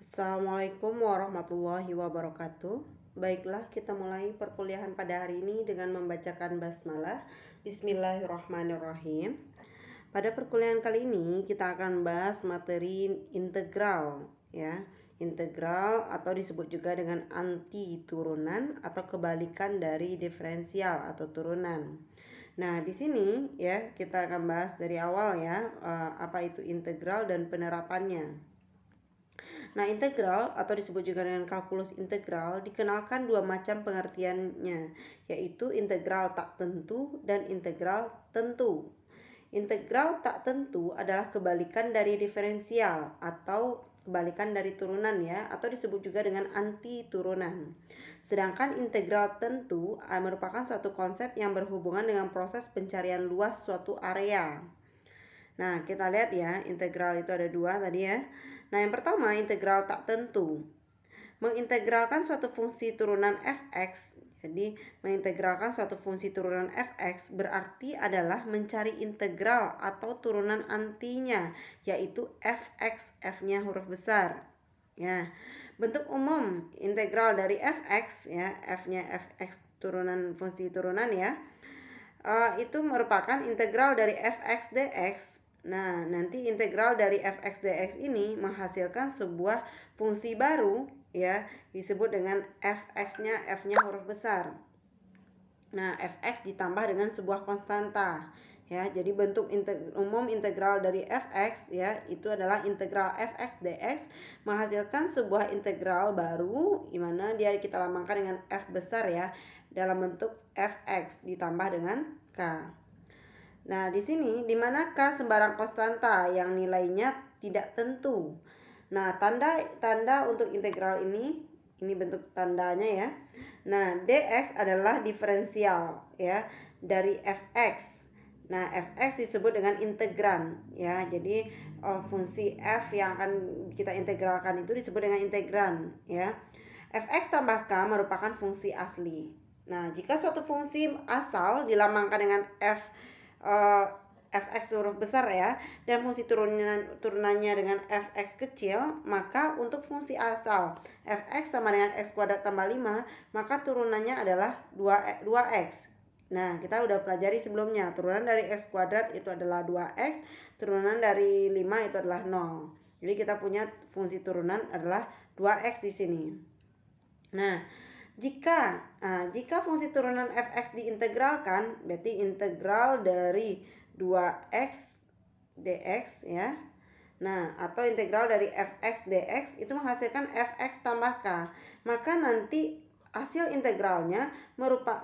Assalamualaikum warahmatullahi wabarakatuh. Baiklah, kita mulai perkuliahan pada hari ini dengan membacakan basmalah. Bismillahirrahmanirrahim. Pada perkuliahan kali ini kita akan bahas materi integral, ya. Integral atau disebut juga dengan anti turunan atau kebalikan dari diferensial atau turunan. Nah, di sini ya kita akan bahas dari awal ya, apa itu integral dan penerapannya. Nah, integral atau disebut juga dengan kalkulus integral dikenalkan dua macam pengertiannya, yaitu integral tak tentu dan integral tentu. Integral tak tentu adalah kebalikan dari diferensial atau kebalikan dari turunan ya, atau disebut juga dengan anti turunan. Sedangkan integral tentu merupakan suatu konsep yang berhubungan dengan proses pencarian luas suatu area. Nah, kita lihat ya, integral itu ada dua tadi ya. Nah, yang pertama integral tak tentu. Mengintegralkan suatu fungsi turunan fx. Jadi, mengintegralkan suatu fungsi turunan fx berarti adalah mencari integral atau turunan antinya, yaitu fx, f-nya huruf besar. Ya, bentuk umum integral dari fx ya, f-nya fx turunan fungsi turunan ya. Itu merupakan integral dari fx dx. Nah, nanti integral dari fx dx ini menghasilkan sebuah fungsi baru ya, disebut dengan fx-nya, f-nya huruf besar. Nah, fx ditambah dengan sebuah konstanta ya. Jadi bentuk umum integral dari fx ya, itu adalah integral fx dx menghasilkan sebuah integral baru di mana dia kita lambangkan dengan f besar ya, dalam bentuk fx ditambah dengan k. Nah, di sini di mana k sembarang konstanta yang nilainya tidak tentu. Nah, tanda untuk integral ini bentuk tandanya ya. Nah, dx adalah diferensial ya dari fx. Nah, fx disebut dengan integran ya. Jadi fungsi f yang akan kita integralkan itu disebut dengan integran ya. Fx tambah k merupakan fungsi asli. Nah, jika suatu fungsi asal dilambangkan dengan fx huruf besar ya, dan fungsi turunannya dengan fx kecil, maka untuk fungsi asal fx sama dengan x kuadrat tambah 5, maka turunannya adalah 2x. Nah, kita udah pelajari sebelumnya, turunan dari x kuadrat itu adalah 2x, turunan dari 5 itu adalah 0. Jadi kita punya fungsi turunan adalah 2x di sini. Nah, jika fungsi turunan fx diintegralkan, berarti integral dari 2x dx ya. Nah, atau integral dari fx dx itu menghasilkan fx tambah k. Maka nanti hasil integralnya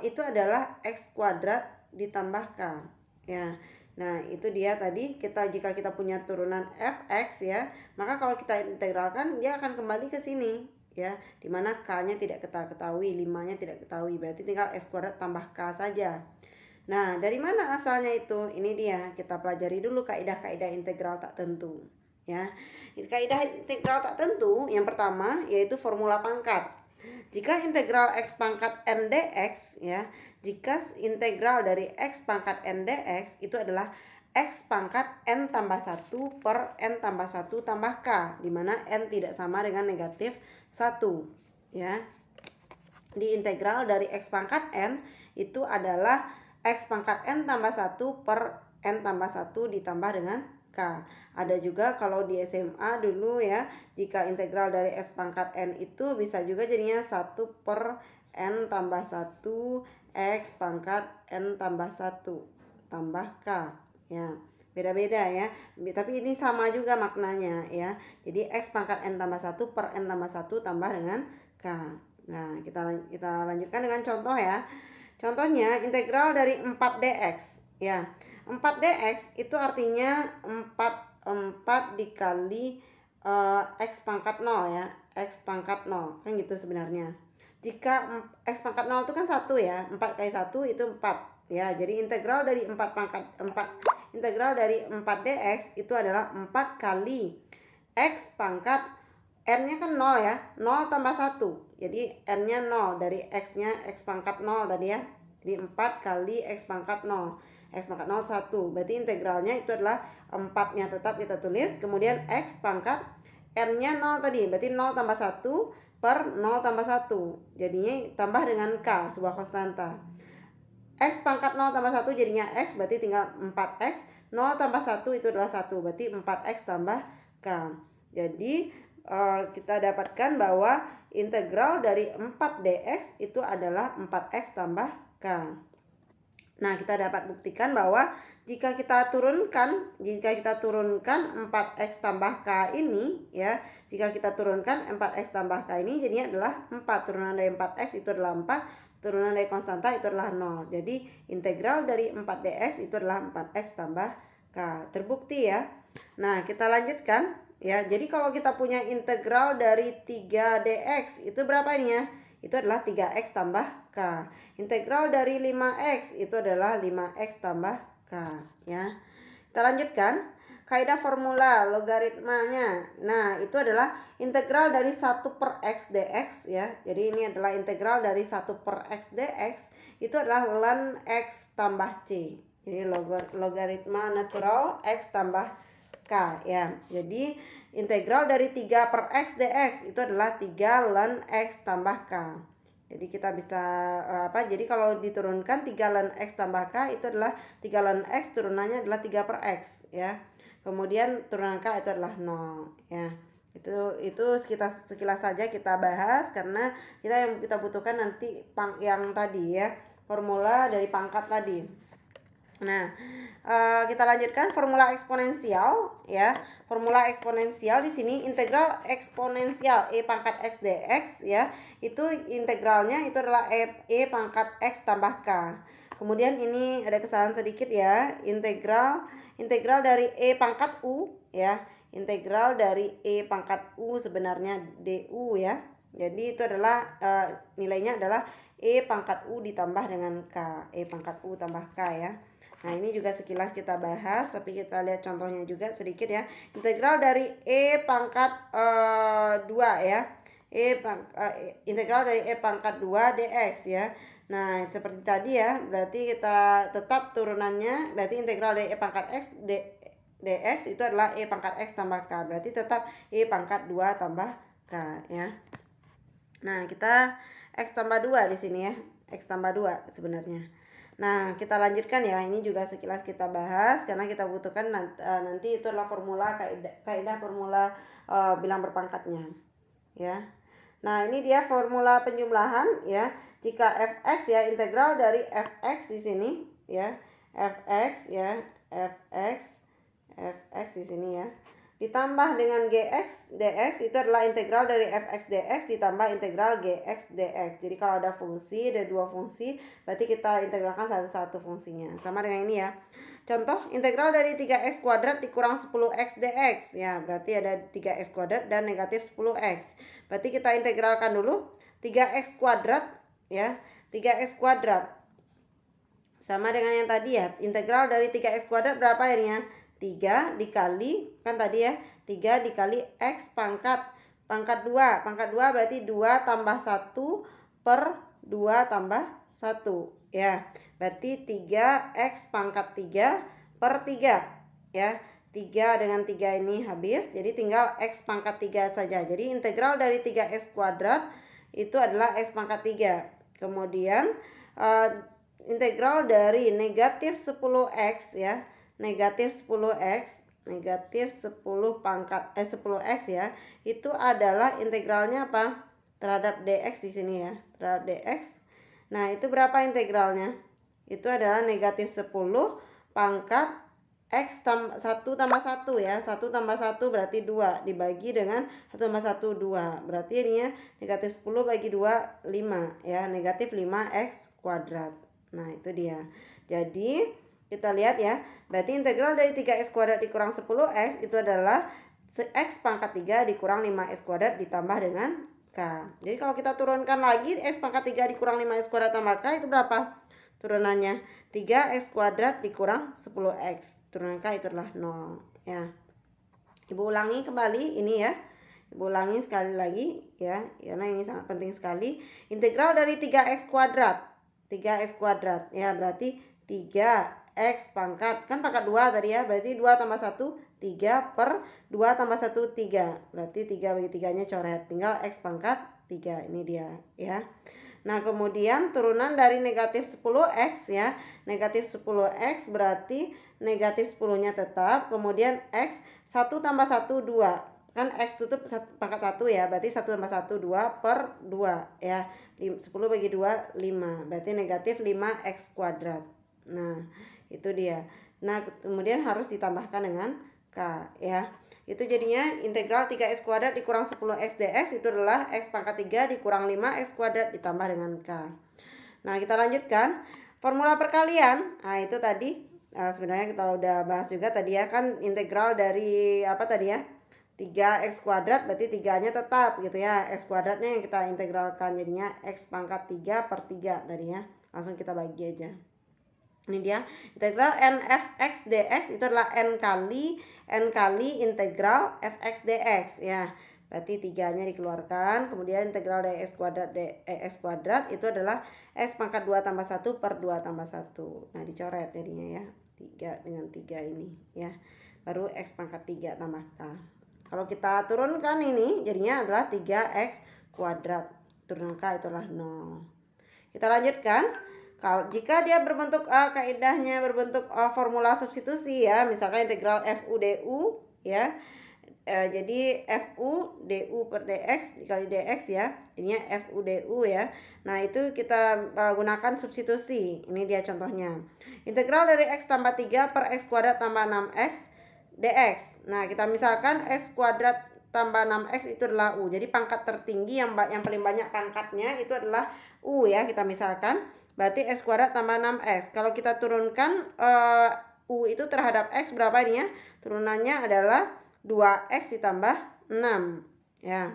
itu adalah x kuadrat ditambah k ya. Nah, itu dia tadi jika kita punya turunan fx ya, maka kalau kita integralkan dia akan kembali ke sini ya, dimana k-nya tidak kita ketahui, 5-nya tidak ketahui, berarti tinggal x kuadrat tambah k saja. Nah, dari mana asalnya itu? Ini dia, kita pelajari dulu kaidah-kaidah integral tak tentu ya. Kaidah integral tak tentu yang pertama yaitu formula pangkat. Jika integral x pangkat n dx ya, jika integral dari x pangkat n dx itu adalah x pangkat n tambah 1 per n tambah 1 tambah k, di mana n tidak sama dengan negatif 1 ya. Di integral dari x pangkat n itu adalah x pangkat n tambah 1 per n tambah 1 ditambah dengan k. Ada juga kalau di SMA dulu ya, jika integral dari x pangkat n itu bisa juga jadinya 1 per n tambah 1 x pangkat n tambah 1 tambah k ya. Beda-beda ya, tapi ini sama juga maknanya ya. Jadi x pangkat n tambah 1 per n tambah 1 tambah dengan k. Nah, kita lanjutkan dengan contoh ya. Contohnya integral dari 4 dx ya. 4 dx itu artinya 4 dikali x pangkat 0 ya. X pangkat 0 kan gitu sebenarnya. Jika x pangkat 0 itu kan 1 ya. 4 kali 1 itu 4 ya. Jadi integral dari 4 dx itu adalah 4 kali x pangkat n-nya kan 0 ya. 0 tambah 1. Jadi n-nya 0, dari x-nya x pangkat 0 tadi ya. Jadi 4 kali x pangkat 0. X pangkat 0 1. Berarti integralnya itu adalah 4-nya tetap kita tulis, kemudian x pangkat N-nya 0 tadi, berarti 0 tambah 1 per 0 tambah 1. Jadinya tambah dengan K, sebuah konstanta. X pangkat 0 tambah 1 jadinya X, berarti tinggal 4X. 0 tambah 1 itu adalah 1, berarti 4X tambah K. Jadi kita dapatkan bahwa integral dari 4dx itu adalah 4X tambah K. Nah, kita dapat buktikan bahwa jika kita turunkan 4X tambah K ini ya, jika kita turunkan 4X tambah K ini jadinya adalah 4. Turunan dari 4X itu adalah 4, turunan dari konstanta itu adalah 0. Jadi integral dari 4dx itu adalah 4X tambah K. Terbukti ya. Nah, kita lanjutkan ya. Jadi kalau kita punya integral dari 3dx itu berapa ini ya? Itu adalah 3X tambah K. Integral dari 5X itu adalah 5X tambah K ya. Kita lanjutkan. Kaidah formula logaritmanya. Nah, itu adalah integral dari 1 per X dx ya. Jadi ini adalah integral dari 1 per X dx itu adalah ln X tambah C. Jadi logaritma natural X tambah K ya. Jadi integral dari 3 per X dx itu adalah 3 ln X tambah K. Jadi kita bisa jadi kalau diturunkan 3 ln X tambah K itu adalah 3 ln X, turunannya adalah 3 per X ya. Kemudian turunan K itu adalah 0 ya. Itu sekilas saja kita bahas karena yang kita butuhkan nanti yang tadi ya, formula dari pangkat tadi. Nah, kita lanjutkan formula eksponensial ya. Formula eksponensial di sini integral eksponensial e pangkat x dx ya. Itu integralnya itu adalah e pangkat x tambah k. Kemudian ini ada kesalahan sedikit ya. Integral dari e pangkat u ya. Integral dari e pangkat u sebenarnya du ya. Jadi itu adalah nilainya adalah e pangkat u ditambah dengan k. E pangkat u tambah k ya. Nah, ini juga sekilas kita bahas, tapi kita lihat contohnya juga sedikit ya. Integral dari e pangkat 2 ya. Integral dari e pangkat 2 dx ya. Nah, seperti tadi ya, berarti kita tetap turunannya, berarti integral dari e pangkat x dx itu adalah e pangkat x tambah k. Berarti tetap e pangkat 2 tambah k ya. Nah, kita x tambah 2 di sini ya. X tambah 2 sebenarnya. Nah, kita lanjutkan ya. Ini juga sekilas kita bahas karena kita butuhkan nanti itu adalah formula kaidah formula bilang berpangkatnya ya. Nah, ini dia formula penjumlahan ya. Jika fx ya, integral dari fx di sini ya. Fx ya, fx di sini ya. Ditambah dengan gx dx itu adalah integral dari fx dx ditambah integral gx dx. Jadi kalau ada fungsi, ada dua fungsi, berarti kita integralkan satu-satu fungsinya. Sama dengan ini ya. Contoh, integral dari 3x kuadrat dikurang 10x dx. Ya, berarti ada 3x kuadrat dan negatif 10x. Berarti kita integralkan dulu 3x kuadrat ya. 3x kuadrat sama dengan yang tadi ya. Integral dari 3x kuadrat berapa ya? 3 dikali, kan tadi ya, 3 dikali x pangkat 2. Pangkat 2 berarti 2 tambah 1 per 2 tambah 1 ya. Berarti 3x pangkat 3 per 3 ya. 3 dengan 3 ini habis, jadi tinggal x pangkat 3 saja. Jadi integral dari 3x kuadrat itu adalah x pangkat 3. Kemudian integral dari negatif 10x ya. Negatif 10x, negatif 10 pangkat 10x ya. Itu adalah integralnya apa? Terhadap dx di sini ya, terhadap dx. Nah, itu berapa integralnya? Itu adalah negatif 10 pangkat x 1 tambah 1 ya. 1 tambah 1 berarti 2 dibagi dengan 1 tambah 1 2. Berarti ininya negatif 10 bagi 2 5 ya, negatif 5x kuadrat. Nah, itu dia. Jadi kita lihat ya, berarti integral dari 3x kuadrat dikurang 10x itu adalah x pangkat 3 dikurang 5x kuadrat ditambah dengan k. Jadi kalau kita turunkan lagi x pangkat 3 dikurang 5x kuadrat tambah k itu berapa? Turunannya 3x kuadrat dikurang 10x. Turunan k itu adalah 0 ya. Ibu ulangi kembali ini ya. Ibu ulangi sekali lagi ya, karena ini sangat penting sekali. Integral dari 3x kuadrat. 3x kuadrat ya, berarti 3 X pangkat, kan pangkat 2 tadi ya, berarti 2 tambah 1, 3 per 2 tambah 1, 3. Berarti 3 bagi 3-nya coret, tinggal X pangkat 3, ini dia ya. Nah kemudian turunan dari negatif 10X ya, negatif 10X berarti negatif 10-nya tetap, kemudian X 1 tambah 1, 2. Kan X tutup pangkat 1 ya, berarti 1 tambah 1, 2 per 2 ya. 10 bagi 2, 5, berarti negatif 5X kuadrat. Nah itu dia. Nah kemudian harus ditambahkan dengan K ya. Itu jadinya integral 3X kuadrat dikurang 10X dx itu adalah X pangkat 3 dikurang 5X kuadrat ditambah dengan K. Nah kita lanjutkan formula perkalian. Nah itu tadi sebenarnya kita udah bahas juga tadi ya, kan integral dari apa tadi ya, 3X kuadrat berarti 3-nya tetap gitu ya. X kuadratnya yang kita integralkan, jadinya X pangkat 3 per 3 tadi ya. Langsung kita bagi aja. Ini dia integral n fx dx itu adalah n kali integral fx dx ya. Berarti 3-nya dikeluarkan, kemudian integral dari x kuadrat itu adalah x pangkat 2 tambah 1 per 2 tambah 1. Nah dicoret jadinya ya, 3 dengan 3 ini ya. Baru x pangkat 3 tambah k. Kalau kita turunkan ini jadinya adalah 3x kuadrat. Turunkan k itulah 0. Kita lanjutkan. Kalau jika dia berbentuk kaidahnya berbentuk formula substitusi ya, misalkan integral fu du ya. Jadi fu du per dx dikali dx ya. Ininya fu du ya. Nah, itu kita gunakan substitusi. Ini dia contohnya. Integral dari x tambah 3 per x kuadrat tambah 6x dx. Nah, kita misalkan x kuadrat tambah 6x itu adalah u. Jadi pangkat tertinggi yang paling banyak pangkatnya itu adalah u ya, kita misalkan. Berarti x kuadrat tambah 6x. Kalau kita turunkan u itu terhadap x berapa ini ya? Turunannya adalah 2x ditambah 6 ya.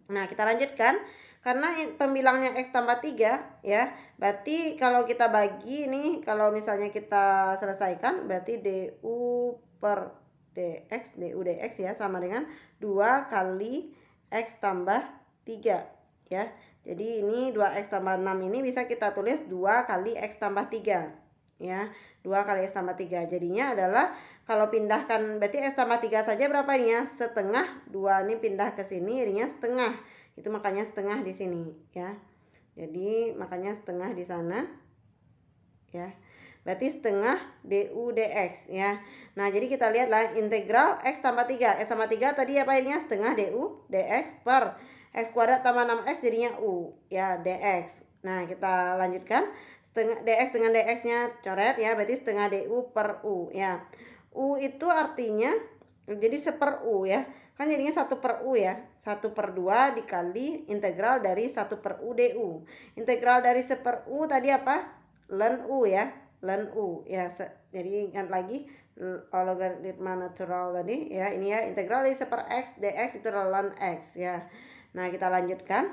Nah, kita lanjutkan. Karena pembilangnya x tambah 3 ya. Berarti kalau kita bagi ini, kalau misalnya kita selesaikan, berarti du per dx, du dx ya sama dengan 2 kali x tambah 3 ya. Jadi ini 2x tambah 6 ini bisa kita tulis 2 kali x tambah 3 ya. 2 kali x tambah 3 jadinya adalah kalau pindahkan berarti x tambah 3 saja berapa ini ya? Setengah. 2 ini pindah ke sini jadinya setengah. Itu makanya setengah di sini ya. Jadi makanya setengah di sana ya. Berarti setengah du dx ya. Nah, jadi kita lihatlah integral x tambah 3. X tambah 3 tadi apa ini? Setengah du dx per x kuadrat tambah 6x jadinya u ya dx. Nah, kita lanjutkan. Setengah dx dengan dx-nya coret ya. Berarti setengah du per u ya. U itu artinya jadi 1 per u ya. Kan jadinya 1 per u ya. 1 per 2 dikali integral dari 1 per u du. Integral dari 1 per u tadi apa? Ln u ya. Ln u ya. Jadi ingat lagi logaritma natural tadi ya. Ini ya integral dari 1 per x dx itu adalah ln x ya. Nah, kita lanjutkan.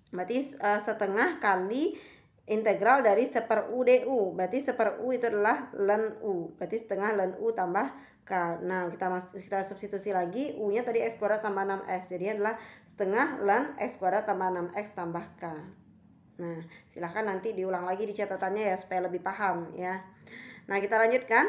Berarti setengah kali integral dari 1 per u du. Berarti 1 per u itu adalah ln u. Berarti setengah ln u tambah k. Nah, kita substitusi lagi. U-nya tadi x kuadrat tambah 6x. Jadi adalah setengah ln x kuadrat tambah 6x tambah k. Nah, silahkan nanti diulang lagi di catatannya ya supaya lebih paham ya. Nah, kita lanjutkan.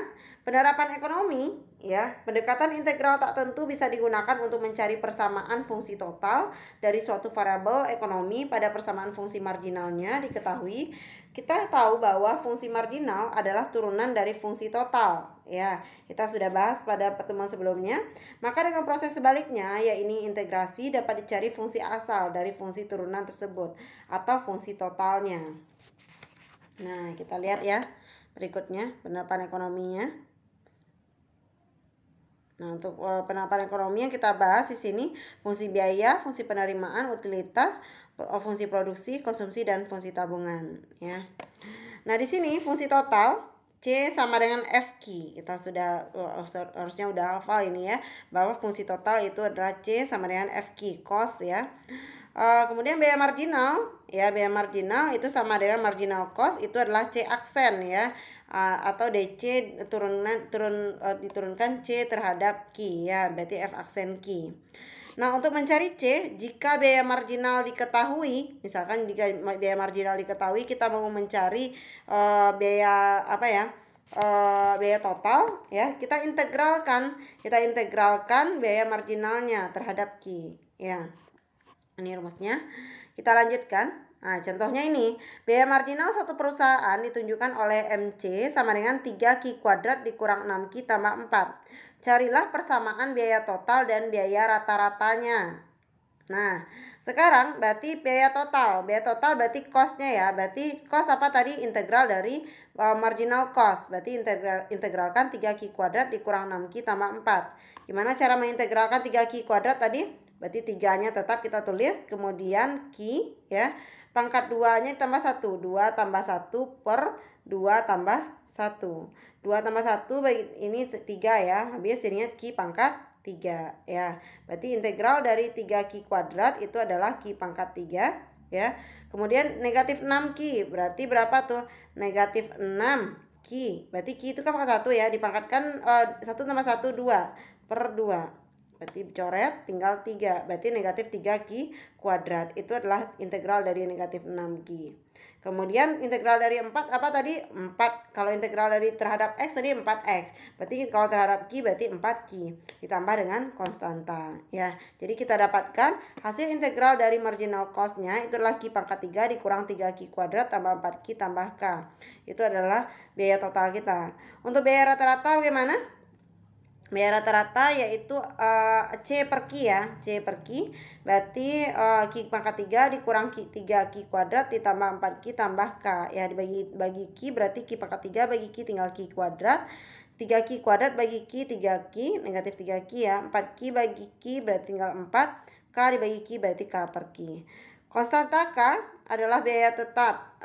Penerapan ekonomi ya. Pendekatan integral tak tentu bisa digunakan untuk mencari persamaan fungsi total dari suatu variabel ekonomi pada persamaan fungsi marginalnya. Diketahui, kita tahu bahwa fungsi marginal adalah turunan dari fungsi total ya. Kita sudah bahas pada pertemuan sebelumnya. Maka dengan proses sebaliknya, yaitu integrasi, dapat dicari fungsi asal dari fungsi turunan tersebut atau fungsi totalnya. Nah, kita lihat ya. Berikutnya penerapan ekonominya. Nah, untuk penerapan ekonomi yang kita bahas di sini fungsi biaya, fungsi penerimaan, utilitas, fungsi produksi, konsumsi dan fungsi tabungan ya. Nah, di sini fungsi total C sama dengan FQ. Kita sudah harusnya udah hafal ini ya, bahwa fungsi total itu adalah C sama dengan FQ cost ya. Kemudian biaya marginal ya, biaya marginal itu sama dengan marginal cost, itu adalah C aksen ya, atau DC diturunkan C terhadap Q ya, berarti F aksen Q. Nah, untuk mencari C, jika biaya marginal diketahui, misalkan jika biaya marginal diketahui, kita mau mencari biaya apa ya, biaya total ya, kita integralkan biaya marginalnya terhadap Q ya. Ini rumusnya. Kita lanjutkan. Nah, contohnya ini, biaya marginal suatu perusahaan ditunjukkan oleh MC sama dengan 3Q kuadrat dikurang 6Q tambah 4. Carilah persamaan biaya total dan biaya rata-ratanya. Nah, sekarang berarti biaya total berarti cost-nya ya. Berarti cost apa tadi? Integral dari marginal cost. Berarti integralkan 3Q kuadrat dikurang 6Q tambah 4. Gimana cara mengintegralkan 3Q kuadrat tadi? Berarti 3-nya tetap kita tulis, kemudian Q ya. Pangkat 2-nya tambah 1. 2 tambah 1 per 2 tambah 1. 2 tambah 1 ini 3 ya. Habis jadinya Q pangkat 3 ya. Berarti integral dari 3Q kuadrat itu adalah Q pangkat 3 ya. Kemudian negatif 6Q berarti berapa tuh? Negatif 6Q. Berarti Q itu kan pangkat 1 ya. Dipangkatkan 1 tambah 1 2 per 2. Berarti coret tinggal 3. Berarti negatif 3Q kuadrat. Itu adalah integral dari negatif 6Q. Kemudian integral dari 4 apa tadi? 4. Kalau integral dari terhadap X tadi 4X. Berarti kalau terhadap Q berarti 4Q. Ditambah dengan konstanta. Ya. Jadi kita dapatkan hasil integral dari marginal cost-nya itu adalah Q pangkat 3 dikurang 3Q kuadrat tambah 4Q tambah K. Itu adalah biaya total kita. Untuk biaya rata-rata bagaimana? Biaya rata-rata yaitu C per Q ya. C per Q berarti Q pangkat 3 dikurang 3Q kuadrat ditambah 4Q tambah K. Ya, bagi Q berarti Q pangkat 3 bagi Q tinggal Q kuadrat. 3Q kuadrat bagi Q 3Q, negatif 3Q ya. 4Q bagi Q berarti tinggal 4. K dibagi Q berarti K per Q. Konstanta K adalah biaya tetap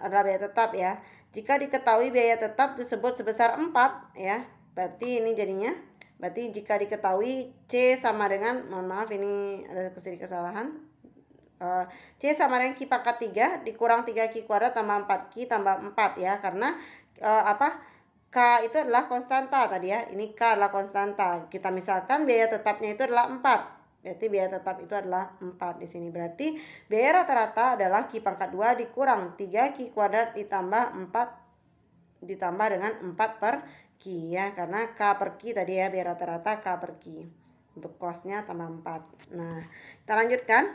ya. Jika diketahui biaya tetap disebut sebesar 4 ya. Berarti ini jadinya jika diketahui C sama dengan, mohon maaf ini ada sedikit kesalahan, C sama dengan Q pangkat 3 dikurang 3Q kuadrat tambah 4Q tambah 4 ya. Karena K itu adalah konstanta tadi ya. Ini K adalah konstanta. Kita misalkan biaya tetapnya itu adalah 4. Berarti biaya tetap itu adalah 4 di sini. Berarti biaya rata-rata adalah Q pangkat 2 dikurang 3Q kuadrat ditambah 4 ditambah dengan 4 per Q ya, karena K per Q tadi ya, biar rata-rata K per Q. Untuk cosnya tambah 4. Nah, kita lanjutkan.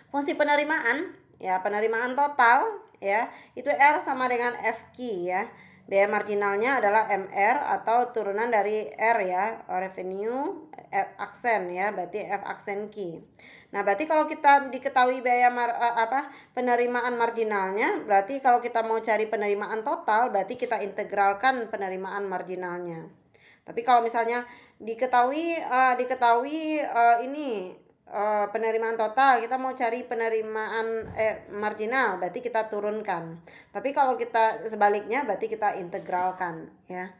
Fungsi penerimaan ya, penerimaan total ya, itu R sama dengan FQ ya. Biaya marginalnya adalah MR atau turunan dari R ya, revenue F aksen ya, berarti F aksen Q. Nah, berarti kalau kita diketahui biaya penerimaan marginalnya, berarti kalau kita mau cari penerimaan total, berarti kita integralkan penerimaan marginalnya. Tapi kalau misalnya diketahui ini penerimaan total, kita mau cari penerimaan marginal, berarti kita turunkan. Tapi kalau kita sebaliknya, berarti kita integralkan ya.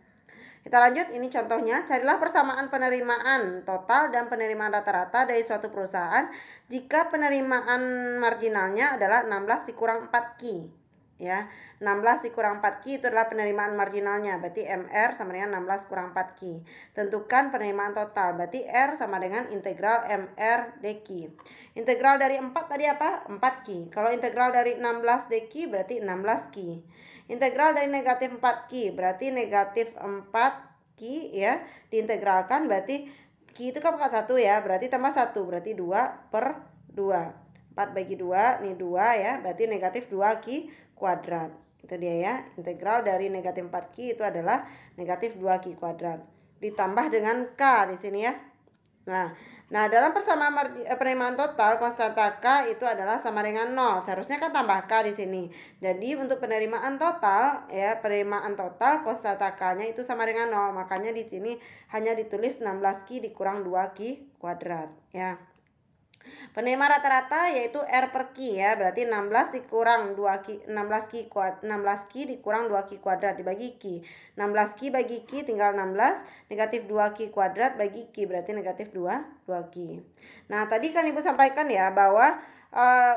Kita lanjut, ini contohnya. Carilah persamaan penerimaan total dan penerimaan rata-rata dari suatu perusahaan jika penerimaan marginalnya adalah 16 dikurang 4Q ya. 16 dikurang 4Q itu adalah penerimaan marginalnya. Berarti MR sama dengan 16 kurang 4Q. Tentukan penerimaan total. Berarti R sama dengan integral MR dQ. Integral dari 4 tadi apa? 4Q. Kalau integral dari 16 dQ berarti 16Q. Integral dari negatif 4Q berarti negatif 4Q ya. Diintegralkan berarti Q itu kan pangkat 1 ya. Berarti tambah 1 berarti 2 per 2. 4 bagi 2 ini 2 ya. Berarti negatif 2Q kuadrat. Itu dia ya. Integral dari negatif 4Q itu adalah negatif 2Q kuadrat. Ditambah dengan K di sini ya. Nah, dalam persamaan penerimaan total konstanta K itu adalah sama dengan 0. Seharusnya kan tambah K di sini. Jadi untuk penerimaan total ya, penerimaan total konstanta K-nya itu sama dengan 0. Makanya di sini hanya ditulis 16Q dikurang 2Q kuadrat ya. Penerimaan rata-rata yaitu R per Q ya, berarti 16 dikurang 2Q, 16Q dikurang 2Q kuadrat dibagi Q. 16Q bagi Q tinggal 16, negatif 2Q kuadrat bagi Q berarti negatif 2Q. Nah, tadi kan Ibu sampaikan ya bahwa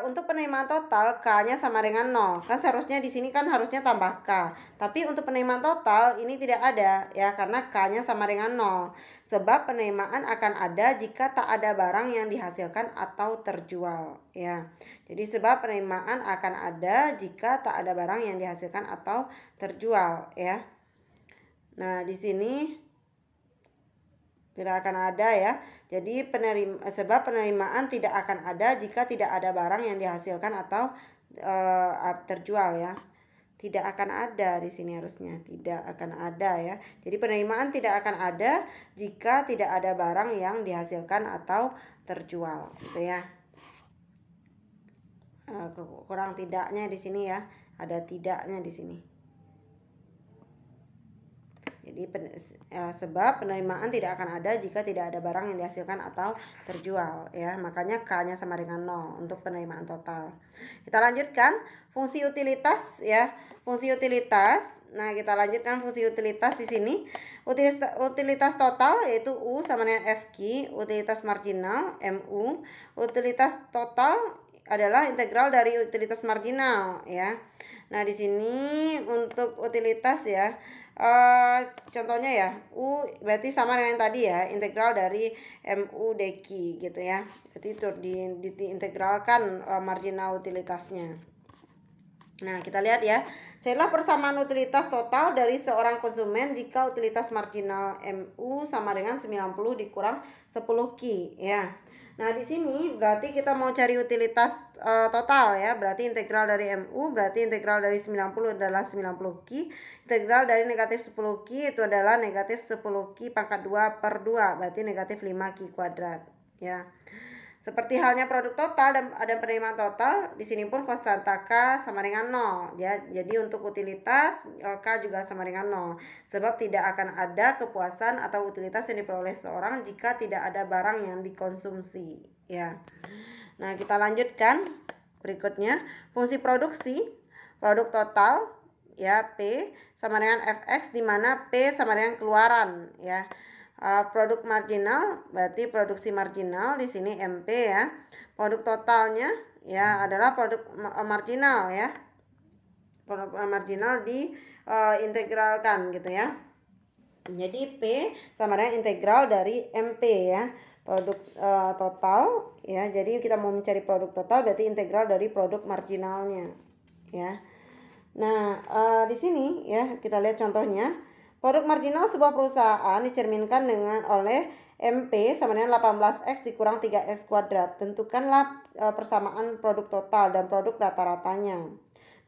untuk penerimaan total K-nya sama dengan 0. Kan seharusnya di sini kan harusnya tambah K. Tapi untuk penerimaan total ini tidak ada ya, karena K-nya sama dengan 0. Sebab penerimaan akan ada jika tak ada barang yang dihasilkan atau terjual ya. Jadi sebab penerimaan akan ada jika tak ada barang yang dihasilkan atau terjual ya. Nah, di sini tidak akan ada ya. Jadi sebab penerimaan tidak akan ada jika tidak ada barang yang dihasilkan atau terjual ya. Tidak akan ada di sini, harusnya tidak akan ada ya. Jadi penerimaan tidak akan ada jika tidak ada barang yang dihasilkan atau terjual gitu ya. Kurang tidaknya di sini ya, ada tidaknya di sini. Jadi sebab penerimaan tidak akan ada jika tidak ada barang yang dihasilkan atau terjual ya. Makanya K-nya sama dengan 0 untuk penerimaan total. Kita lanjutkan fungsi utilitas ya. Fungsi utilitas. Nah, kita lanjutkan fungsi utilitas di sini. Utilitas total yaitu U sama dengan FQ, utilitas marginal MU. Utilitas total adalah integral dari utilitas marginal ya. Nah, di sini untuk utilitas ya, contohnya ya, U berarti sama dengan yang tadi ya, integral dari MU dq gitu ya. Jadi itu diintegralkan marginal utilitasnya. Nah, kita lihat ya, carilah persamaan utilitas total dari seorang konsumen jika utilitas marginal MU sama dengan 90 dikurang 10 Q ya. Nah, di sini berarti kita mau cari utilitas total ya. Berarti integral dari MU berarti integral dari 90 adalah 90 Q. Integral dari negatif 10 Q itu adalah negatif 10 Q pangkat 2 per 2. Berarti negatif 5 Q kuadrat ya. Seperti halnya produk total dan ada penerimaan total, di sini pun konstanta K sama dengan 0 ya. Jadi untuk utilitas K juga sama dengan 0. Sebab tidak akan ada kepuasan atau utilitas yang diperoleh seorang jika tidak ada barang yang dikonsumsi ya. Nah, kita lanjutkan berikutnya fungsi produksi. Produk total ya P sama dengan Fx, di mana P sama dengan keluaran ya. Produk marginal berarti produksi marginal, di sini MP ya. Produk totalnya ya adalah produk marginal ya. Produk marginal diintegralkan gitu ya. Jadi P sama dengan integral dari MP ya. Produk total ya. Jadi kita mau mencari produk total berarti integral dari produk marginalnya ya. Nah, di sini ya kita lihat contohnya. Produk marginal sebuah perusahaan dicerminkan oleh MP sama dengan 18X dikurang 3X kuadrat. Tentukanlah persamaan produk total dan produk rata-ratanya.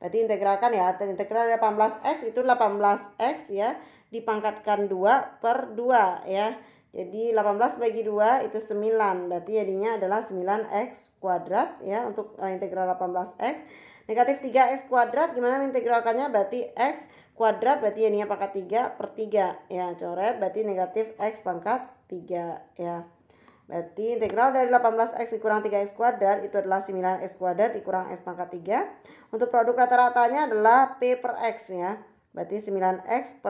Berarti integralkan ya. Integral 18X itu 18X ya. Dipangkatkan 2 per 2 ya. Jadi 18 bagi 2 itu 9. Berarti jadinya adalah 9X kuadrat ya untuk integral 18X. Negatif 3X kuadrat gimana mengintegralkannya? Berarti X kuadrat berarti jadinya pangkat 3 per 3 ya. Coret berarti negatif X pangkat 3 ya. Berarti integral dari 18X dikurang 3X kuadrat itu adalah 9X kuadrat dikurang X pangkat 3. Untuk produk rata-ratanya adalah P per X ya. Berarti 9X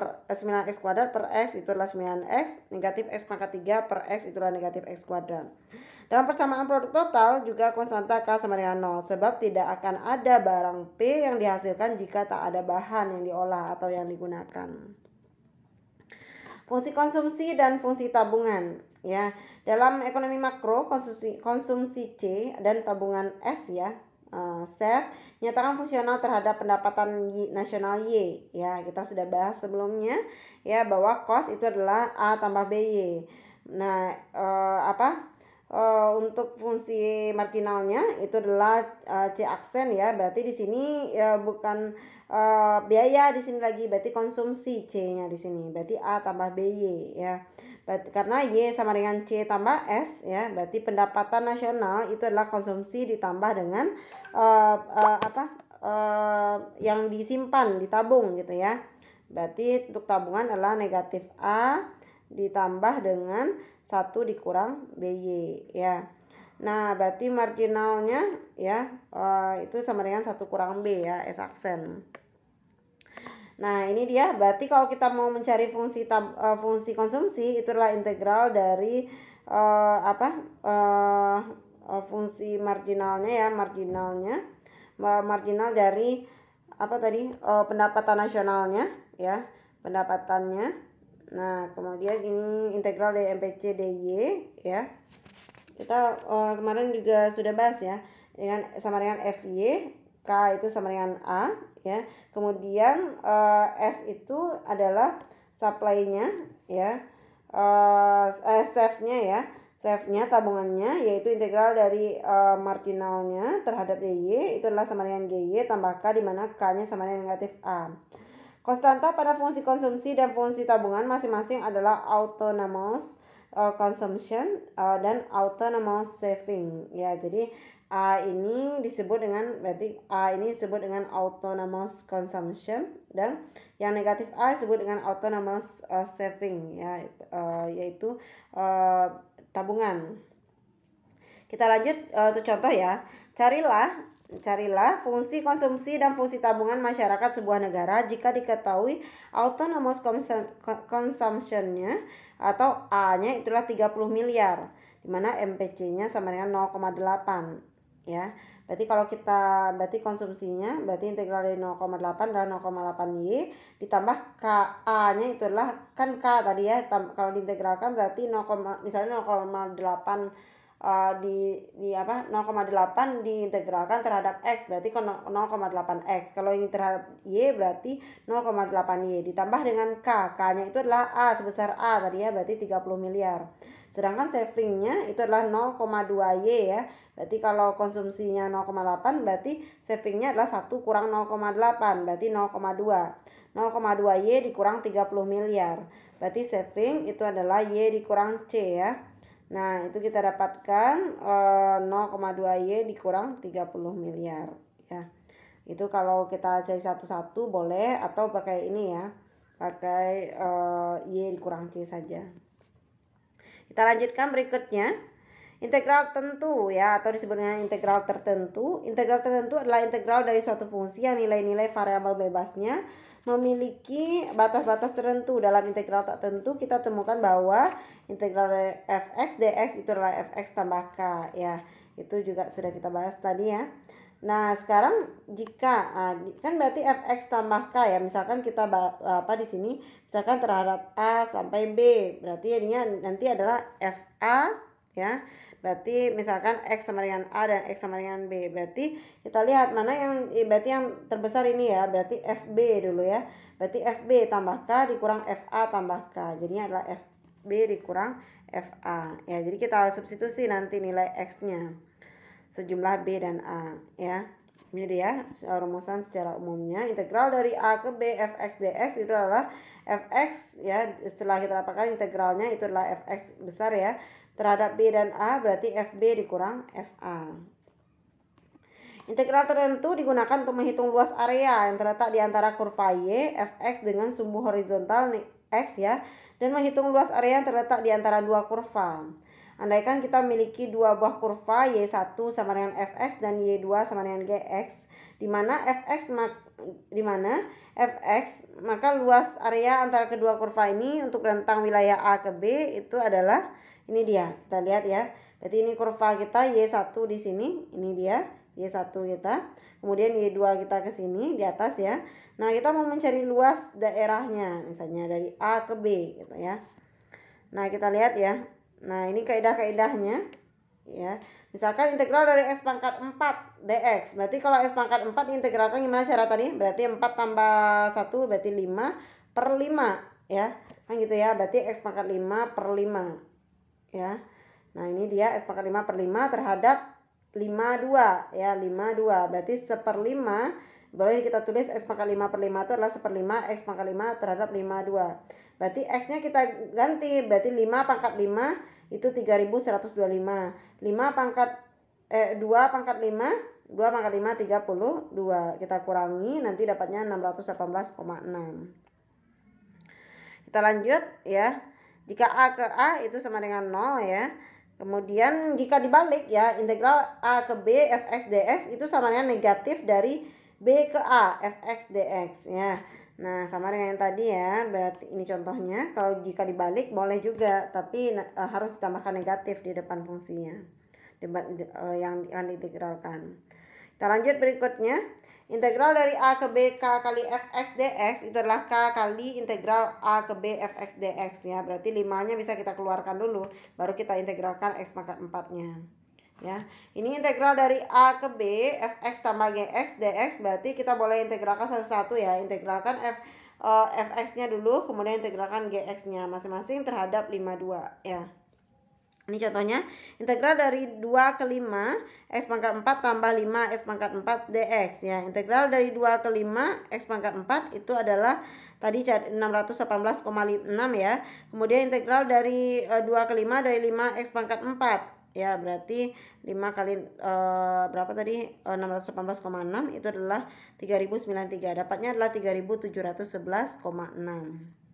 kuadrat per X itu adalah 9X. Negatif X pangkat 3 per X itu adalah negatif X kuadrat. Dalam persamaan produk total juga konstanta K sama dengan 0. Sebab tidak akan ada barang P yang dihasilkan jika tak ada bahan yang diolah atau yang digunakan. Fungsi konsumsi dan fungsi tabungan ya. Dalam ekonomi makro, konsumsi C dan tabungan S ya, SAF nyatakan fungsional terhadap pendapatan nasional Y ya. Kita sudah bahas sebelumnya ya bahwa cost itu adalah A tambah BY. Nah, untuk fungsi marginalnya itu adalah C aksen ya. Berarti di sini bukan biaya di sini lagi, berarti konsumsi C-nya di sini. Berarti A tambah BY ya. Berarti karena Y sama dengan C tambah S ya, berarti pendapatan nasional itu adalah konsumsi ditambah dengan yang disimpan, ditabung gitu ya. Berarti untuk tabungan adalah negatif A ditambah dengan 1 dikurang BY ya. Nah, berarti marginalnya ya itu sama dengan 1 kurang B ya, S aksen. Nah, ini dia. Berarti kalau kita mau mencari fungsi konsumsi itu adalah integral dari fungsi marginalnya ya, marginal dari pendapatan nasionalnya ya, pendapatannya. Nah, kemudian ini integral dari MPC DY ya. Kita kemarin juga sudah bahas ya, sama dengan FY, K itu sama dengan A ya. Kemudian S itu adalah supply-nya ya, save-nya ya, save-nya tabungannya, yaitu integral dari marginalnya terhadap DY itu adalah sama dengan GY tambah K, di mana K-nya sama dengan negatif A. Konstanta pada fungsi konsumsi dan fungsi tabungan masing-masing adalah autonomous consumption dan autonomous saving ya. Jadi A ini disebut dengan, berarti A ini disebut dengan autonomous consumption, dan yang negatif A disebut dengan autonomous saving ya, yaitu tabungan. Kita lanjut untuk contoh ya. Carilah fungsi konsumsi dan fungsi tabungan masyarakat sebuah negara jika diketahui autonomous consumption-nya atau A-nya itulah 30 miliar, di mana MPC-nya sama dengan 0,8 ya. Berarti kalau kita konsumsinya berarti integral dari 0,8 adalah 0,8 Y ditambah KA-nya itu adalah kan K tadi ya, kalau diintegralkan berarti misalnya 0,8 0,8 diintegralkan terhadap X berarti 0,8 X. Kalau ini terhadap Y berarti 0,8 Y ditambah dengan K. K-nya itu adalah A sebesar A tadi ya, berarti 30 miliar. Sedangkan savingnya itu adalah 0,2 Y ya. Berarti kalau konsumsinya 0,8 berarti savingnya adalah 1 kurang 0,8 berarti 0,2. 0,2 Y dikurang 30 miliar. Berarti saving itu adalah Y dikurang C ya. Nah, itu kita dapatkan 0,2 Y dikurang 30 miliar ya. Itu kalau kita cari satu-satu boleh, atau pakai ini ya, pakai Y dikurang C saja. Kita lanjutkan berikutnya. Integral tentu ya, atau disebut dengan integral tertentu. Integral tertentu adalah integral dari suatu fungsi yang nilai-nilai variabel bebasnya memiliki batas-batas tertentu. Dalam integral tak tentu kita temukan bahwa integral dari fx dx itu adalah fx tambah k ya. Itu juga sudah kita bahas tadi ya. Nah, sekarang jika kan berarti fx tambah k ya. Misalkan kita di sini misalkan terhadap a sampai b, berarti jadinya nanti adalah fa ya. Berarti misalkan X sama dengan A dan X sama dengan B. Berarti kita lihat mana yang terbesar ini ya. Berarti FB dulu ya. Berarti FB tambah K dikurang FA tambah K. Jadinya adalah FB dikurang FA. Ya, jadi kita substitusi nanti nilai X-nya. Sejumlah B dan A ya. Ini dia rumusan secara umumnya. Integral dari A ke B fx dx itu adalah fx ya. Setelah kita dapatkan integralnya itu adalah fx besar ya. Terhadap B dan A berarti FB dikurang FA. Integral tertentu digunakan untuk menghitung luas area yang terletak di antara kurva Y, Fx dengan sumbu horizontal X ya, dan menghitung luas area yang terletak di antara dua kurva. Andaikan kita memiliki dua buah kurva Y1 sama dengan Fx dan Y2 sama dengan Gx, di mana Fx maka luas area antara kedua kurva ini untuk rentang wilayah A ke B itu adalah ini dia. Kita lihat ya. Berarti ini kurva kita Y1 di sini, ini dia Y1 kita. Kemudian Y2 kita ke sini di atas ya. Nah, kita mau mencari luas daerahnya misalnya dari A ke B gitu ya. Nah, kita lihat ya. Nah, ini kaidah-kaidahnya ya. Misalkan integral dari S pangkat 4 dx. Berarti kalau S pangkat 4 diintegralkan gimana cara tadi? Berarti 4 tambah 1 berarti 5 per 5 ya. Kan gitu ya. Berarti X pangkat 5 per 5 ya. Nah, ini dia S pangkat 5 per 5 terhadap 52 ya. 52 berarti 1/5. Boleh kita tulis S pangkat 5 per 5 itu adalah 1/5 X pangkat 5 terhadap 52. Berarti X nya kita ganti. Berarti 5 pangkat 5 itu 3125. 2 pangkat 5 32. Kita kurangi nanti dapatnya 618,6. Kita lanjut ya. Jika A ke A itu sama dengan 0 ya. Kemudian jika dibalik ya, integral A ke B fx dx itu sama dengan negatif dari B ke A fx dx ya. Nah, sama dengan yang tadi ya. Berarti ini contohnya. Kalau jika dibalik boleh juga, tapi harus ditambahkan negatif di depan fungsinya yang diintegralkan. Kita lanjut berikutnya. Integral dari A ke B K kali fx dx itu adalah K kali integral A ke B fx dx ya. Berarti 5-nya bisa kita keluarkan dulu, baru kita integralkan X pangkat 4-nya ya. Ini integral dari A ke B fx tambah gx dx, berarti kita boleh integralkan satu-satu ya. Integralkan fx-nya dulu, kemudian integralkan gx-nya masing-masing terhadap 52 ya. Ini contohnya, integral dari 2 ke 5 x pangkat 4 tambah 5 x pangkat 4 dx ya. Integral dari 2 ke 5 x pangkat 4 itu adalah tadi 618,6 ya. Kemudian integral dari 2 ke 5 dari 5 x pangkat 4 ya, berarti 5 kali berapa tadi, 618,6 itu adalah 3093. Dapatnya adalah 3711,6.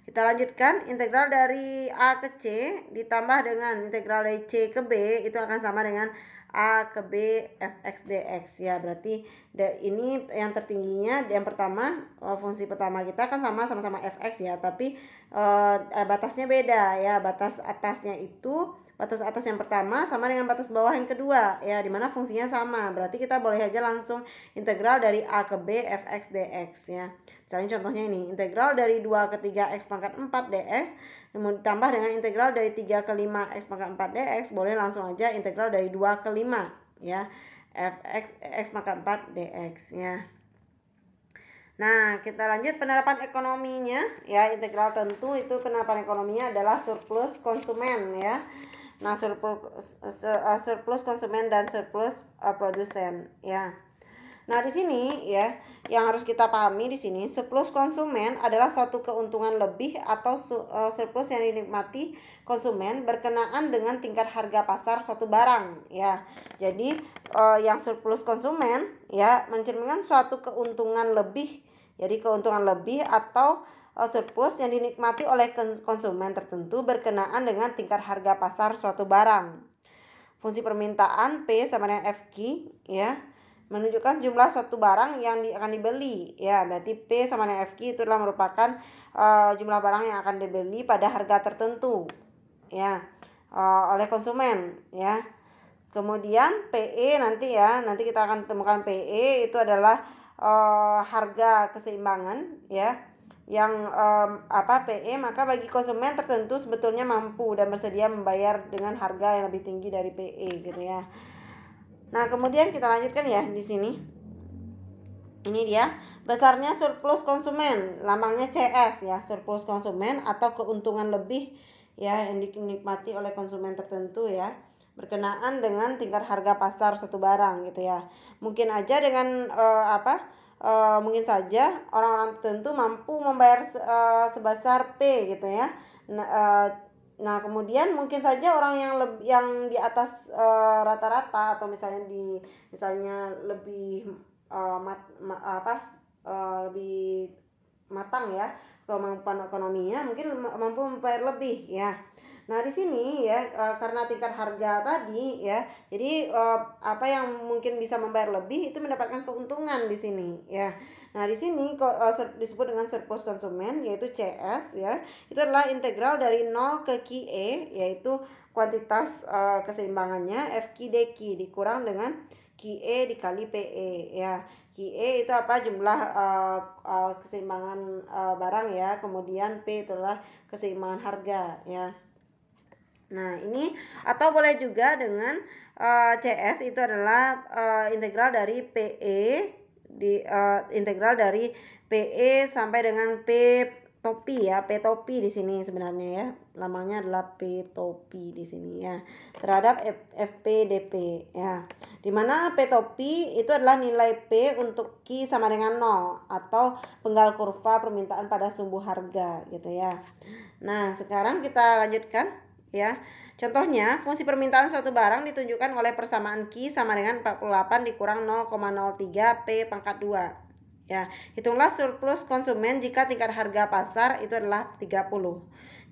Kita lanjutkan, integral dari A ke C ditambah dengan integral dari C ke B itu akan sama dengan A ke B fx dx ya. Berarti ini yang tertingginya, yang pertama fungsi pertama kita kan sama-sama fx ya, tapi batasnya beda ya. Batas atasnya itu, batas atas yang pertama sama dengan batas bawah yang kedua ya, dimana fungsinya sama. Berarti kita boleh aja langsung integral dari A ke B fx dx ya. Misalnya contohnya ini, integral dari 2 ke 3 x pangkat 4 dx ditambah dengan integral dari 3 ke 5 x pangkat 4 dx, boleh langsung aja integral dari 2 ke 5 ya fx x pangkat 4 dx ya. Nah, kita lanjut penerapan ekonominya ya. Integral tentu itu penerapan ekonominya adalah surplus konsumen ya. Nah, surplus konsumen dan surplus produsen ya. Nah, di sini ya, yang harus kita pahami di sini, surplus konsumen adalah suatu keuntungan lebih atau surplus yang dinikmati konsumen berkenaan dengan tingkat harga pasar suatu barang ya. Jadi yang surplus konsumen ya mencerminkan suatu keuntungan lebih. Jadi keuntungan lebih atau surplus yang dinikmati oleh konsumen tertentu berkenaan dengan tingkat harga pasar suatu barang. Fungsi permintaan P sama dengan FQ ya, menunjukkan jumlah suatu barang yang akan dibeli ya. Berarti P sama dengan FQ itu adalah merupakan jumlah barang yang akan dibeli pada harga tertentu ya oleh konsumen ya. Kemudian PE nanti ya, nanti kita akan temukan PE itu adalah harga keseimbangan ya, yang PE, maka bagi konsumen tertentu sebetulnya mampu dan bersedia membayar dengan harga yang lebih tinggi dari PE gitu ya. Nah, kemudian kita lanjutkan ya di sini. Ini dia besarnya surplus konsumen, lambangnya CS ya, surplus konsumen atau keuntungan lebih ya yang dinikmati oleh konsumen tertentu ya, berkenaan dengan tingkat harga pasar suatu barang gitu ya. Mungkin aja dengan mungkin saja orang-orang tertentu mampu membayar sebesar P gitu ya. Nah, kemudian mungkin saja orang yang di atas rata-rata atau misalnya lebih lebih matang ya kemampuan ekonominya, mungkin mampu membayar lebih ya. Nah, di sini ya karena tingkat harga tadi ya, jadi yang mungkin bisa membayar lebih itu mendapatkan keuntungan di sini ya. Nah, di sini disebut dengan surplus konsumen, yaitu CS ya. Itu adalah integral dari 0 ke QE, yaitu kuantitas keseimbangannya FQ DQ dikurang dengan QE dikali PE ya. QE itu jumlah keseimbangan barang ya, kemudian P itu adalah keseimbangan harga ya. Nah, ini atau boleh juga dengan CS itu adalah integral dari PE integral dari PE sampai dengan P topi ya, P topi di sini sebenarnya ya. Lambangnya adalah P topi di sini ya, terhadap FPDP ya. Dimana P topi itu adalah nilai P untuk Q sama dengan 0 atau penggal kurva permintaan pada sumbu harga gitu ya. Nah, sekarang kita lanjutkan ya. Contohnya, fungsi permintaan suatu barang ditunjukkan oleh persamaan Q sama dengan 48 dikurang 0,03 P pangkat 2. Ya, hitunglah surplus konsumen jika tingkat harga pasar itu adalah 30.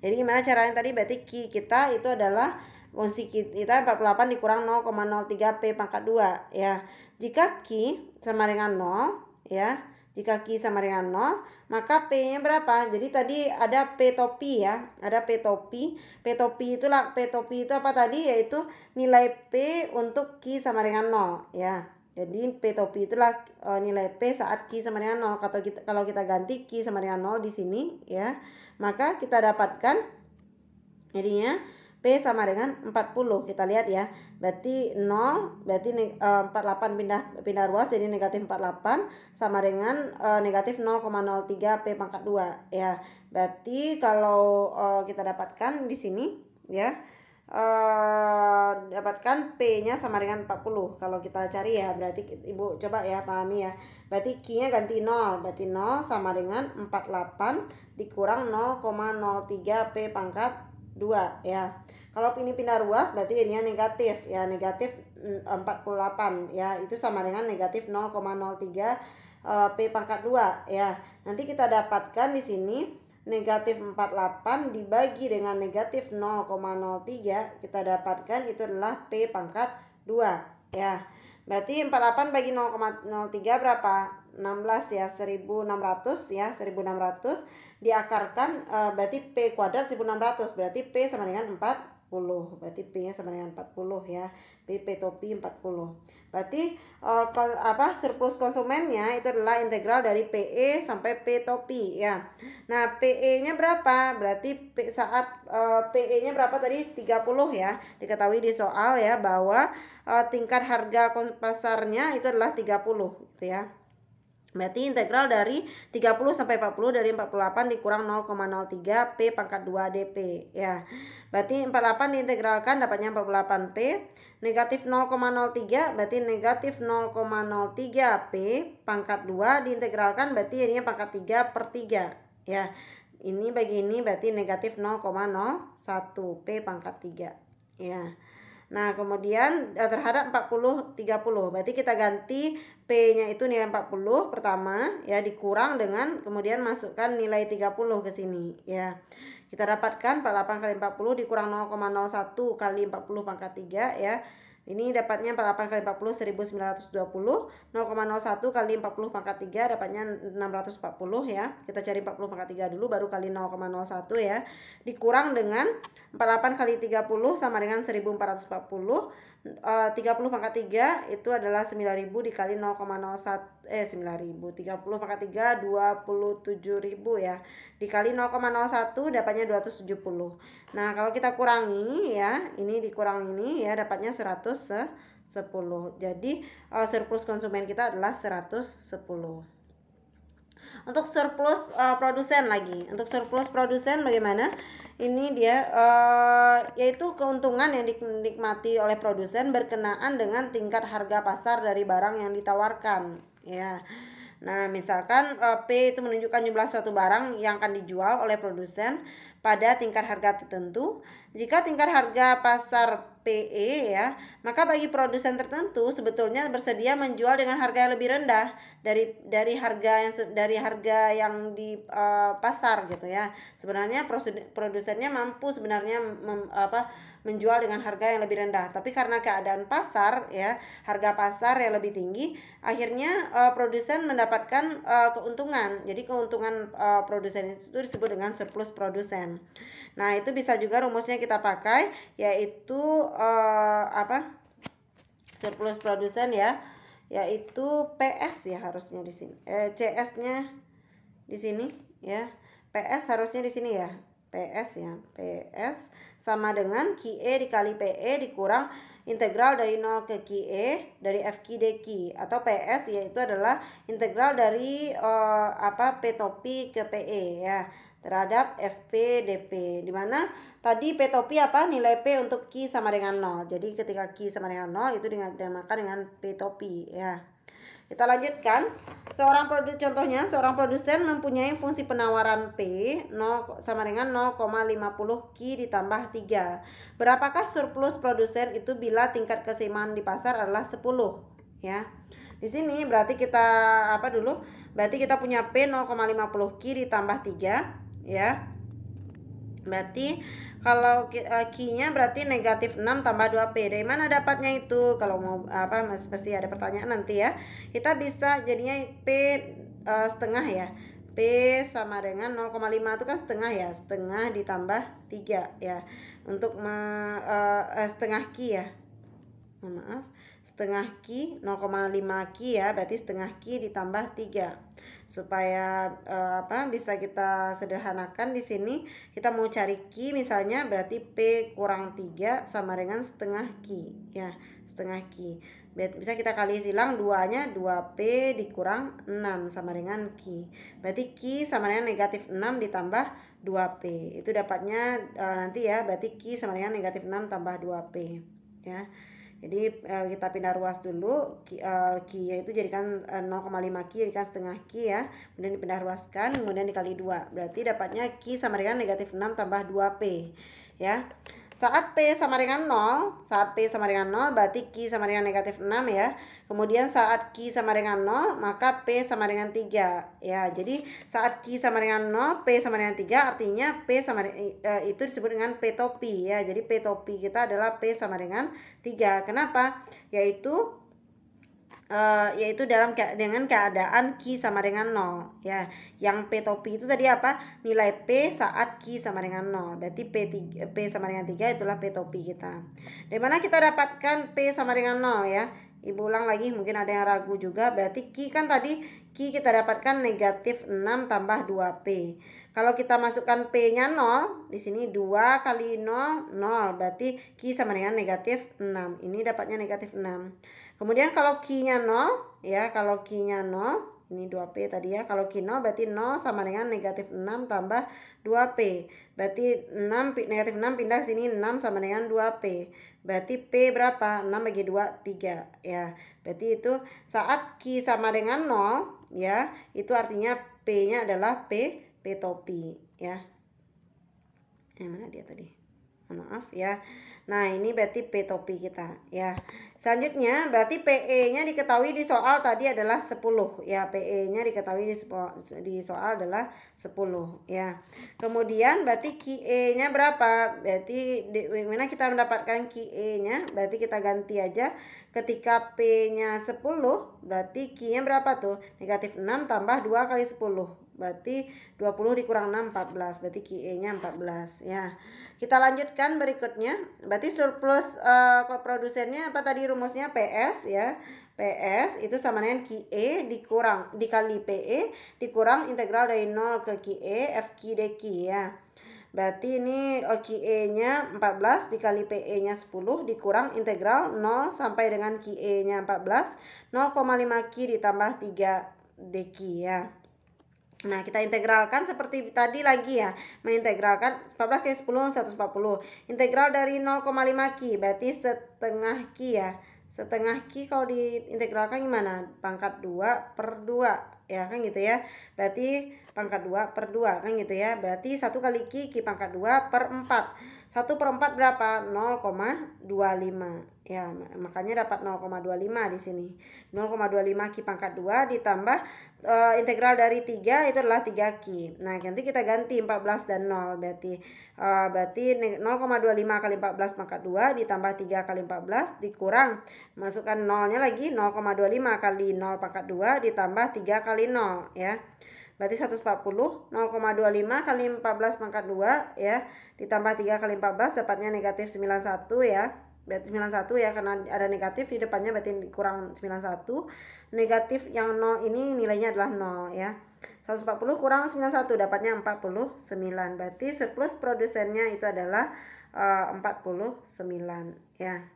Jadi gimana caranya tadi? Berarti Q kita itu adalah fungsi kita 48 dikurang 0,03 P pangkat 2 ya. Jika Q sama dengan 0 ya. Jika Q sama dengan 0, maka P-nya berapa? Jadi tadi ada P topi ya. Ada P topi. P topi itu apa tadi? Yaitu nilai P untuk Q sama dengan 0 ya. Jadi P topi itulah nilai P saat Q sama dengan 0. Kalau kita ganti Q sama dengan 0 di sini ya, maka kita dapatkan jadinya P P sama dengan 40. Kita lihat ya. Berarti 0, berarti 48 pindah ruas jadi negatif 48 sama dengan negatif 0,03 P pangkat 2 ya. Berarti kalau kita dapatkan di sini ya, dapatkan P-nya sama dengan 40. Kalau kita cari ya, berarti Ibu coba ya pahami ya. Berarti Q-nya ganti 0. Berarti 0 sama dengan 48 dikurang 0,03 P pangkat 2 ya. Kalau ini pindah ruas berarti ini negatif ya, negatif 48 ya. Itu sama dengan negatif 0,03 P pangkat 2 ya. Nanti kita dapatkan di sini negatif 48 dibagi dengan negatif 0,03, kita dapatkan itu adalah P pangkat 2 ya. Berarti 48 bagi 0,03 berapa? 16 ya, 1600 ya, 1600 diakarkan berarti P kuadrat 1600, berarti P sama dengan 40. Berarti P nya sama dengan 40 ya. P topi 40. Berarti surplus konsumennya itu adalah integral dari PE sampai P topi ya. Nah, PE-nya berapa? Berarti saat PE-nya berapa tadi? 30 ya. Diketahui di soal ya bahwa tingkat harga pasarnya itu adalah 30 gitu ya. Berarti integral dari 30 sampai 40 dari 48 dikurang 0,03 P pangkat 2 DP ya. Berarti 48 diintegralkan dapatnya 48 P. Negatif 0,03 berarti negatif 0,03 P pangkat 2 diintegralkan berarti jadinya pangkat 3 per 3 ya. Ini bagi ini berarti negatif 0,01 P pangkat 3 ya. Nah, kemudian terhadap 40 30. Berarti kita ganti P-nya itu nilai 40 pertama ya, dikurang dengan kemudian masukkan nilai 30 ke sini ya. Kita dapatkan 48 kali 40 dikurang 0,01 kali 40 pangkat 3 ya. Ini dapatnya 48 kali 40 1920. 0,01 kali 40 pangkat 3 dapatnya 640 ya. Kita cari 40 pangkat 3 dulu baru kali 0,01 ya. Dikurang dengan 48 kali 30 sama dengan 1440. 30 pangkat 3 itu adalah 9000 dikali 0,01 9000. 30 pangkat 3 27.000 ya. Dikali 0,01 dapatnya 270. Nah, kalau kita kurangi ya, ini dikurang ini ya dapatnya 110. Jadi surplus konsumen kita adalah 110. Untuk surplus produsen lagi. Untuk surplus produsen bagaimana? Ini dia yaitu keuntungan yang dinikmati oleh produsen berkenaan dengan tingkat harga pasar dari barang yang ditawarkan ya. Nah, misalkan P itu menunjukkan jumlah suatu barang yang akan dijual oleh produsen pada tingkat harga tertentu. Jika tingkat harga pasar PE ya, maka bagi produsen tertentu sebetulnya bersedia menjual dengan harga yang lebih rendah dari harga yang di pasar gitu ya. Sebenarnya produsennya mampu sebenarnya menjual dengan harga yang lebih rendah, tapi karena keadaan pasar ya, harga pasar yang lebih tinggi, akhirnya produsen mendapatkan keuntungan. Jadi keuntungan produsen itu disebut dengan surplus produsen. Nah, itu bisa juga rumusnya kita pakai, yaitu surplus produsen ya, yaitu PS ya harusnya di sini. CS-nya di sini ya. PS harusnya di sini ya. PS ya. PS sama dengan QE dikali PE dikurang integral dari 0 ke QE dari FQ DQ, atau PS yaitu adalah integral dari P topi ke PE ya terhadap FP DP, dimana tadi P topi nilai P untuk Q sama dengan 0. Jadi ketika Q sama dengan 0 itu dinamakan dengan P topi ya. Kita lanjutkan. Contohnya seorang produsen mempunyai fungsi penawaran P 0 sama dengan 0,50 Q ditambah 3. Berapakah surplus produsen itu bila tingkat keseimbangan di pasar adalah 10 ya. Di sini berarti kita Berarti kita punya P 0,50 Q ditambah 3 ya. Berarti kalau Q-nya berarti negatif 6 tambah 2P. Dari mana dapatnya itu? Kalau mau pasti ada pertanyaan nanti ya. Kita bisa jadinya P setengah ya. P sama dengan 0,5 itu kan setengah ya. Setengah ditambah 3 ya. Untuk setengah Q ya. Maaf. setengah Q 0,5 Q ya, berarti setengah Q ditambah 3. Supaya bisa kita sederhanakan di sini, kita mau cari Q misalnya, berarti P kurang 3 sama dengan setengah Q ya, setengah Q. Bisa kita kali silang, 2-nya 2P dikurang 6 sama dengan Q. Berarti Q sama dengan negatif 6 ditambah 2P. Itu dapatnya nanti ya, berarti Q sama dengan negatif 6 tambah 2P ya. Jadi kita pindah ruas dulu, Q-nya itu jadikan 0,5 Q jadikan setengah Q ya. Kemudian dipindah ruaskan, kemudian dikali 2. Berarti dapatnya Q sama dengan negatif 6 tambah 2P ya. Saat P sama dengan 0, berarti Q sama dengan negatif 6 ya. Kemudian saat Q sama dengan 0, maka P sama dengan 3 ya. Jadi saat Q sama dengan 0, P sama dengan 3, artinya P sama itu disebut dengan P topi ya. Jadi P topi kita adalah P sama dengan 3. Kenapa? Yaitu dengan keadaan Q sama dengan 0 ya. Yang P topi itu tadi apa? Nilai P saat Q sama dengan 0. Berarti P sama dengan 3 itulah P topi kita. Dari mana kita dapatkan P sama dengan 0 ya? Ibu ulang lagi, mungkin ada yang ragu juga. Berarti Q kan tadi Q kita dapatkan negatif 6 tambah 2P. Kalau kita masukkan P-nya 0, di sini 2 kali 0, 0. Berarti Q sama dengan negatif 6. Ini dapatnya negatif 6. Kemudian kalau Q-nya 0 ya, kalau Q-nya 0, ini 2P tadi ya. Kalau Q 0 berarti 0 sama dengan negatif 6 tambah 2P. Berarti negatif 6 pindah ke sini, 6 sama dengan 2P. Berarti P berapa? 6 bagi 2, 3 ya. Berarti itu saat Q sama dengan 0 ya, itu artinya P-nya adalah P topi ya. Mana dia tadi? Maaf ya. Nah, ini berarti P topi kita ya. Selanjutnya berarti PE-nya diketahui di soal tadi adalah 10 ya. PE-nya diketahui di soal adalah 10 ya. Kemudian berarti QE-nya berapa? Berarti mana kita mendapatkan QE-nya? Berarti kita ganti aja. Ketika P-nya 10, berarti Q-nya berapa tuh? Negatif 6 tambah 2 kali 10. Berarti 20 dikurang 6, 14. Berarti QE-nya 14 ya. Kita lanjutkan berikutnya. Berarti surplus produsennya apa tadi rumusnya? PS ya. PS itu sama dengan QE dikali PE dikurang integral dari 0 ke QE FQ dQ ya. Berarti ini QE-nya 14 dikali PE-nya 10 dikurang integral 0 sampai dengan QE-nya 14, 0,5 Q ditambah 3 dQ ya. Nah, kita integralkan seperti tadi lagi ya. Mengintegralkan 14 kali 10, 140. Integral dari 0,5 Q, berarti setengah Q ya. Setengah Q kalau diintegralkan gimana? Pangkat 2 per 2. Ya kan gitu ya. Berarti pangkat 2 per 2 kan gitu ya. Berarti 1 kali Q pangkat 2 per 4. 1 per 4 berapa? 0,25 ya, makanya dapat 0,25 di sini. 0,25 Q pangkat 2 ditambah integral dari 3 itu adalah 3 Q. Nah, nanti kita ganti 14 dan 0. Berarti 0,25 kali 14 pangkat 2 ditambah 3 kali 14 dikurang, masukkan 0-nya lagi, 0,25 kali 0 pangkat 2 ditambah 3 kali 0 ya. Berarti 140, 0,25 kali 14 pangkat 2 ya, ditambah 3 kali 14 dapatnya negatif 91 ya. Berarti 91 ya, karena ada negatif di depannya berarti kurang 91. Negatif yang 0 ini nilainya adalah 0 ya. 140 kurang 91 dapatnya 49. Berarti surplus produsennya itu adalah 49 ya.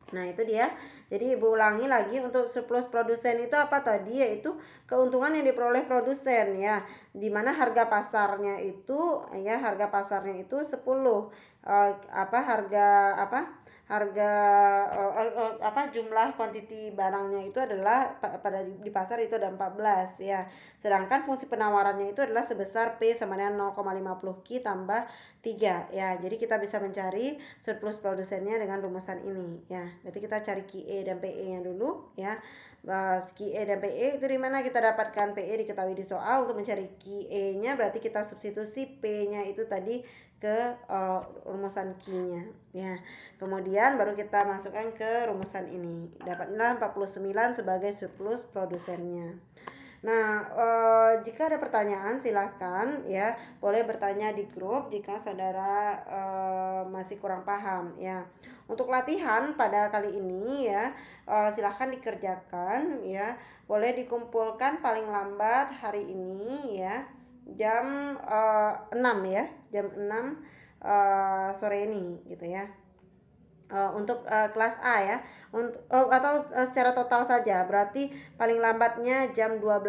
Nah, itu dia. Jadi Ibu ulangi lagi, untuk surplus produsen itu apa tadi? Yaitu keuntungan yang diperoleh produsen ya. Dimana harga pasarnya itu 10. Jumlah kuantiti barangnya itu adalah di pasar itu ada 14 ya. Sedangkan fungsi penawarannya itu adalah sebesar P sama dengan 0,50 Q tambah 3 ya. Jadi kita bisa mencari surplus produsennya dengan rumusan ini ya. Berarti kita cari QE dan PE-nya dulu ya. QE dan PE itu di mana kita dapatkan? PE diketahui di soal. Untuk mencari QE-nya berarti kita substitusi P-nya itu tadi ke rumusan Q-nya ya. Kemudian baru kita masukkan ke rumusan ini. Dapatlah 49 sebagai surplus produsennya. Nah, jika ada pertanyaan silahkan ya, boleh bertanya di grup jika saudara masih kurang paham ya. Untuk latihan pada kali ini ya, silahkan dikerjakan ya. Boleh dikumpulkan paling lambat hari ini ya, jam 6 ya, jam 6 sore ini gitu ya. Untuk kelas A ya, untuk atau secara total saja, berarti paling lambatnya jam 12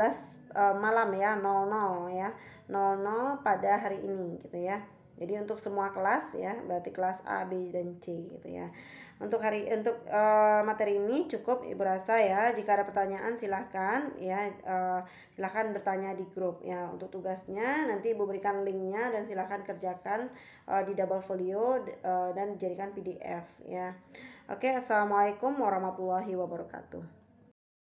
malam ya, 00 ya, 00 pada hari ini gitu ya. Jadi untuk semua kelas ya, berarti kelas A, B dan C gitu ya. Untuk materi ini cukup Ibu rasa ya. Jika ada pertanyaan silahkan ya, silahkan bertanya di grup ya. Untuk tugasnya nanti Ibu berikan linknya dan silahkan kerjakan di double folio dan dijadikan PDF ya. Oke, assalamualaikum warahmatullahi wabarakatuh.